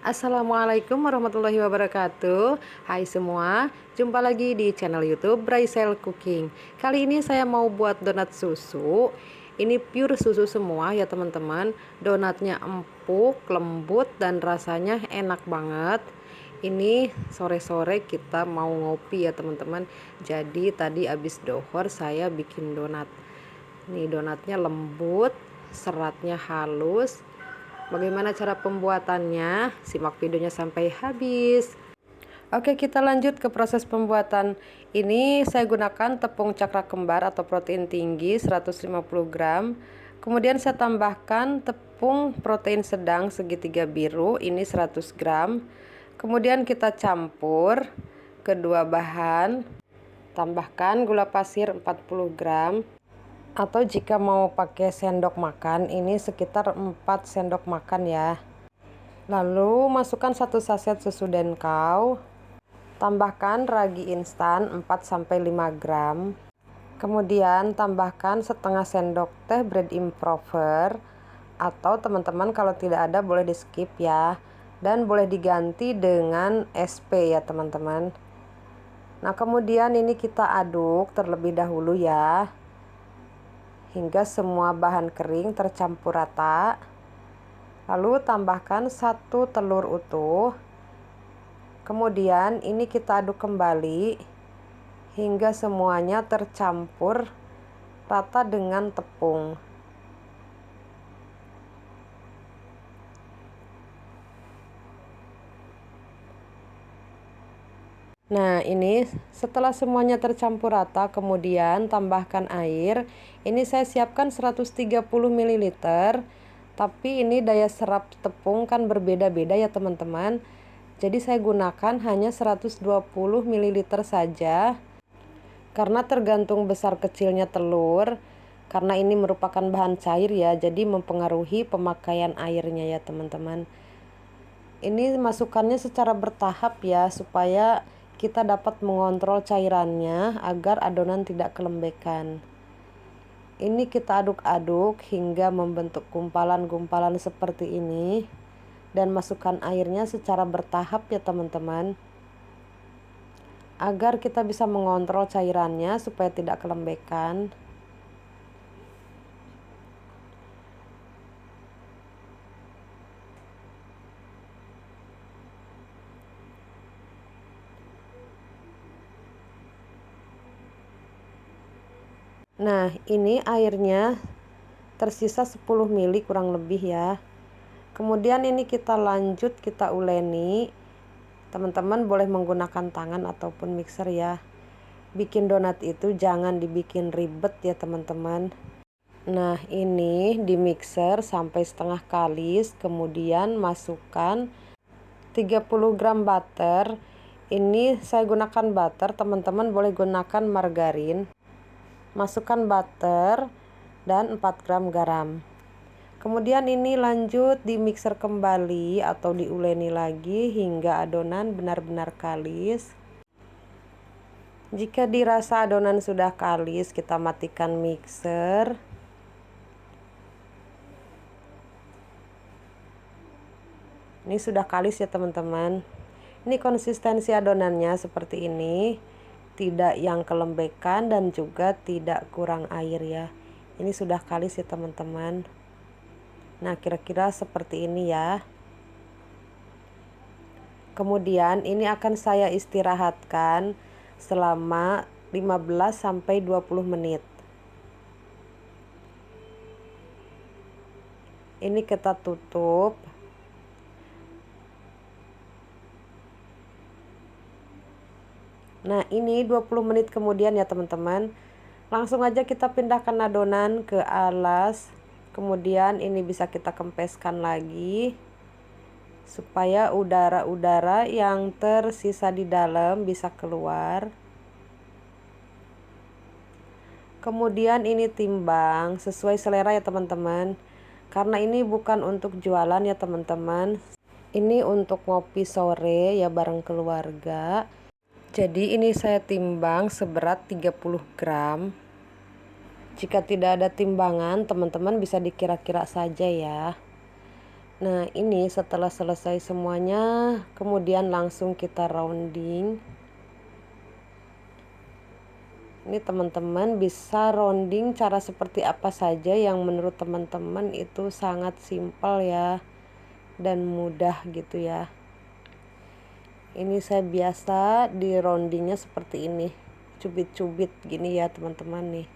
Assalamualaikum warahmatullahi wabarakatuh. Hai semua, jumpa lagi di channel YouTube Braisel Cooking. Kali ini saya mau buat donat susu. Ini pure susu semua ya teman-teman. Donatnya empuk, lembut dan rasanya enak banget. Ini sore-sore kita mau ngopi ya teman-teman. Jadi tadi habis dohor saya bikin donat. Nih donatnya lembut, seratnya halus. Bagaimana cara pembuatannya? Simak videonya sampai habis. Oke, kita lanjut ke proses pembuatan. Ini saya gunakan tepung cakra kembar atau protein tinggi 150 gram. Kemudian saya tambahkan tepung protein sedang segitiga biru, ini 100 gram. Kemudian kita campur kedua bahan. Tambahkan gula pasir 40 gram. Atau jika mau pakai sendok makan, ini sekitar 4 sendok makan ya. Lalu masukkan 1 saset susu denkau. Tambahkan ragi instan 4-5 gram. Kemudian tambahkan setengah sendok teh bread improver. Atau teman-teman kalau tidak ada boleh di skip ya. Dan boleh diganti dengan SP ya teman-teman. Nah kemudian ini kita aduk terlebih dahulu ya, hingga semua bahan kering tercampur rata. Lalu tambahkan 1 telur utuh. Kemudian ini kita aduk kembali hingga semuanya tercampur rata dengan tepung. Nah ini setelah semuanya tercampur rata, kemudian tambahkan air. Ini saya siapkan 130 ml. Tapi ini daya serap tepung kan berbeda-beda ya teman-teman. Jadi saya gunakan hanya 120 ml saja. Karena tergantung besar kecilnya telur. Karena ini merupakan bahan cair ya, jadi mempengaruhi pemakaian airnya ya teman-teman. Ini masukkannya secara bertahap ya, supaya kita dapat mengontrol cairannya agar adonan tidak kelembekan. Ini kita aduk-aduk hingga membentuk gumpalan-gumpalan seperti ini. Dan masukkan airnya secara bertahap ya teman-teman. Agar kita bisa mengontrol cairannya supaya tidak kelembekan. Nah ini airnya tersisa 10 ml kurang lebih ya. Kemudian ini kita lanjut, kita uleni. Teman-teman boleh menggunakan tangan ataupun mixer ya. Bikin donat itu jangan dibikin ribet ya teman-teman. Nah ini di mixer sampai setengah kalis. Kemudian masukkan 30 gram butter. Ini saya gunakan butter, teman-teman boleh gunakan margarin. Masukkan butter dan 4 gram garam. Kemudian ini lanjut di mixer kembali atau diuleni lagi hingga adonan benar-benar kalis. Jika dirasa adonan sudah kalis, kita matikan mixer. Ini sudah kalis ya teman-teman. Ini konsistensi adonannya seperti ini. Tidak yang kelembekan dan juga tidak kurang air ya. Ini sudah kalis ya teman-teman. Nah kira-kira seperti ini ya. Kemudian ini akan saya istirahatkan selama 15-20 menit. Ini kita tutup. Nah ini 20 menit kemudian ya teman-teman. Langsung aja kita pindahkan adonan ke alas. Kemudian ini bisa kita kempeskan lagi. Supaya udara-udara yang tersisa di dalam bisa keluar. Kemudian ini timbang sesuai selera ya teman-teman. Karena ini bukan untuk jualan ya teman-teman. Ini untuk ngopi sore ya bareng keluarga. Jadi ini saya timbang seberat 30 gram. Jika tidak ada timbangan, teman-teman bisa dikira-kira saja ya. Nah, ini setelah selesai semuanya, kemudian langsung kita rounding. Ini teman-teman bisa rounding cara seperti apa saja yang menurut teman-teman itu sangat simpel ya, dan mudah gitu ya. Ini saya biasa di roundingnya seperti ini, cubit-cubit gini ya teman-teman nih.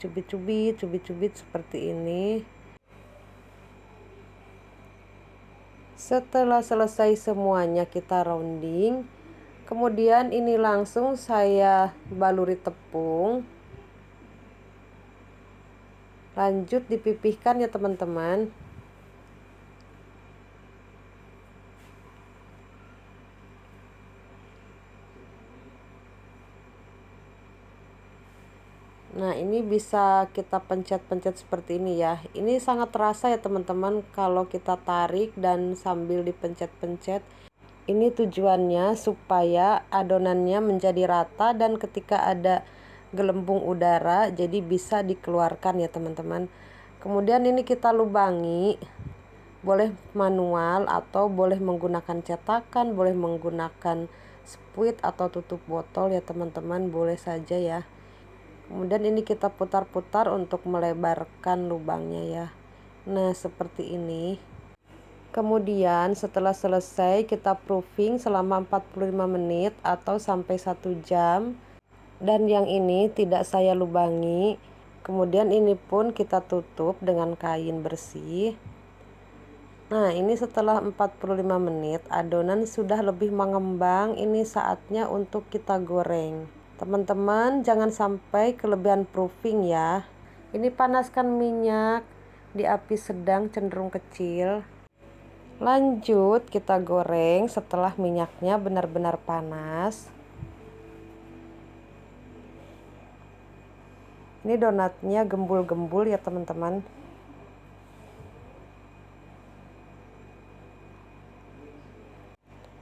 Cubit-cubit seperti ini. Setelah selesai semuanya kita rounding, kemudian ini langsung saya baluri tepung. Lanjut dipipihkan ya teman-teman. Nah, ini bisa kita pencet-pencet seperti ini ya. Ini sangat terasa ya teman-teman kalau kita tarik dan sambil dipencet-pencet. Ini tujuannya supaya adonannya menjadi rata dan ketika ada gelembung udara jadi bisa dikeluarkan ya teman-teman. Kemudian ini kita lubangi. Boleh manual atau boleh menggunakan cetakan, boleh menggunakan spuit atau tutup botol ya teman-teman, boleh saja ya. Kemudian ini kita putar-putar untuk melebarkan lubangnya ya. Nah, seperti ini. Kemudian setelah selesai kita proofing selama 45 menit atau sampai 1 jam. Dan yang ini tidak saya lubangi. Kemudian ini pun kita tutup dengan kain bersih. Nah, ini setelah 45 menit adonan sudah lebih mengembang. Ini saatnya untuk kita goreng. Teman-teman, jangan sampai kelebihan proofing ya. Ini panaskan minyak di api sedang cenderung kecil. Lanjut kita goreng setelah minyaknya benar-benar panas. Ini donatnya gembul-gembul ya teman-teman.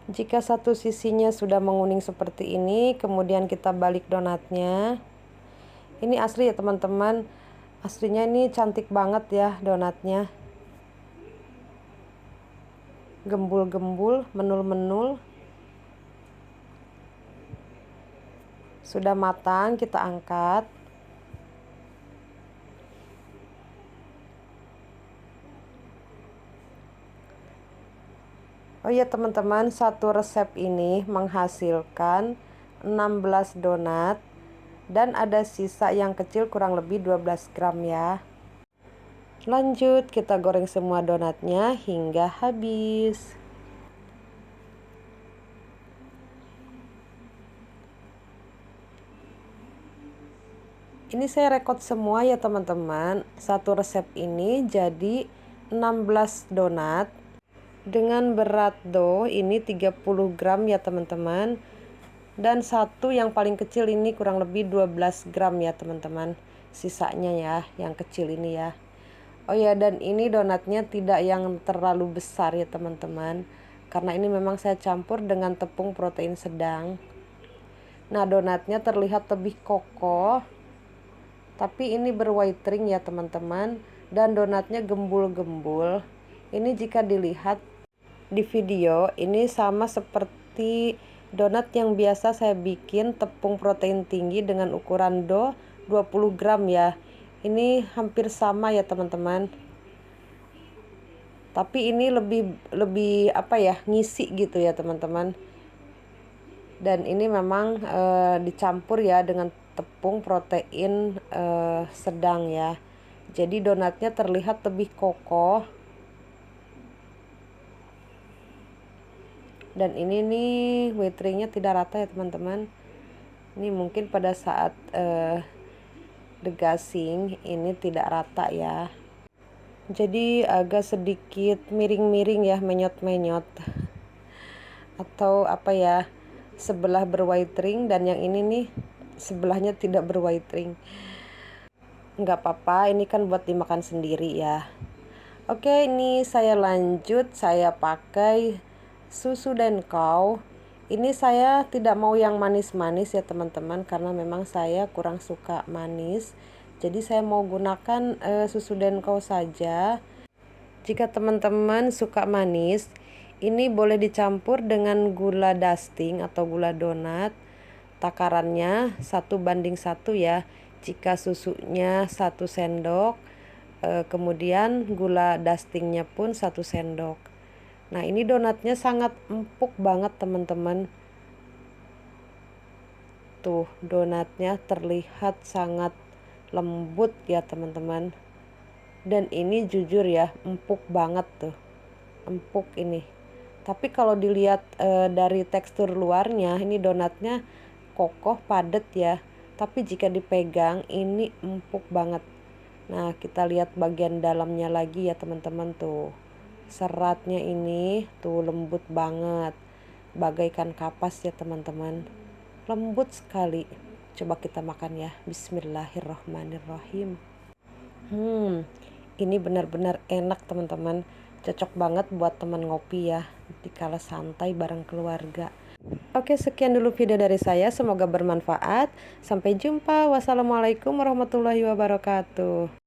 Jika satu sisinya sudah menguning seperti ini, kemudian kita balik donatnya. Ini asli ya teman-teman. Aslinya ini cantik banget ya donatnya. Gembul-gembul, menul-menul. Sudah matang, kita angkat. Oh iya teman-teman, satu resep ini menghasilkan 16 donat dan ada sisa yang kecil kurang lebih 12 gram ya. Lanjut kita goreng semua donatnya hingga habis. Ini saya rekod semua ya teman-teman. Satu resep ini jadi 16 donat. Dengan berat dough ini 30 gram ya teman-teman. Dan satu yang paling kecil ini kurang lebih 12 gram ya teman-teman. Sisanya ya yang kecil ini ya. Oh ya, dan ini donatnya tidak yang terlalu besar ya teman-teman. Karena ini memang saya campur dengan tepung protein sedang. Nah, donatnya terlihat lebih kokoh. Tapi ini berwhite ya teman-teman. Dan donatnya gembul-gembul. Ini jika dilihat di video ini sama seperti donat yang biasa saya bikin, tepung protein tinggi dengan ukuran dough 20 gram ya. Ini hampir sama ya teman-teman. Tapi ini lebih apa ya, ngisi gitu ya teman-teman. Dan ini memang dicampur ya dengan tepung protein sedang ya. Jadi donatnya terlihat lebih kokoh. Dan ini nih white-nya tidak rata ya teman-teman. Ini mungkin pada saat degazing ini tidak rata ya. Jadi agak sedikit miring-miring ya, menyot-menyot. Atau apa ya, sebelah berwhite dan yang ini nih sebelahnya tidak berwhite. Nggak apa-apa, ini kan buat dimakan sendiri ya. Oke, ini saya lanjut, saya pakai susu Denkau. Ini saya tidak mau yang manis-manis ya teman-teman, karena memang saya kurang suka manis. Jadi saya mau gunakan susu Denkau saja. Jika teman-teman suka manis, ini boleh dicampur dengan gula dusting atau gula donat. Takarannya 1:1 ya. Jika susunya 1 sendok, kemudian gula dustingnya pun 1 sendok. Nah, ini donatnya sangat empuk banget teman-teman. Tuh, donatnya terlihat sangat lembut ya teman-teman. Dan ini jujur ya, empuk banget tuh. Empuk ini. Tapi kalau dilihat dari tekstur luarnya, ini donatnya kokoh, padat ya. Tapi jika dipegang, ini empuk banget. Nah, kita lihat bagian dalamnya lagi ya teman-teman tuh. Seratnya ini tuh lembut banget. Bagaikan kapas ya teman-teman. Lembut sekali. Coba kita makan ya. Bismillahirrahmanirrahim. Ini benar-benar enak teman-teman. Cocok banget buat teman ngopi ya, dikala santai bareng keluarga. Oke, sekian dulu video dari saya. Semoga bermanfaat. Sampai jumpa. Wassalamualaikum warahmatullahi wabarakatuh.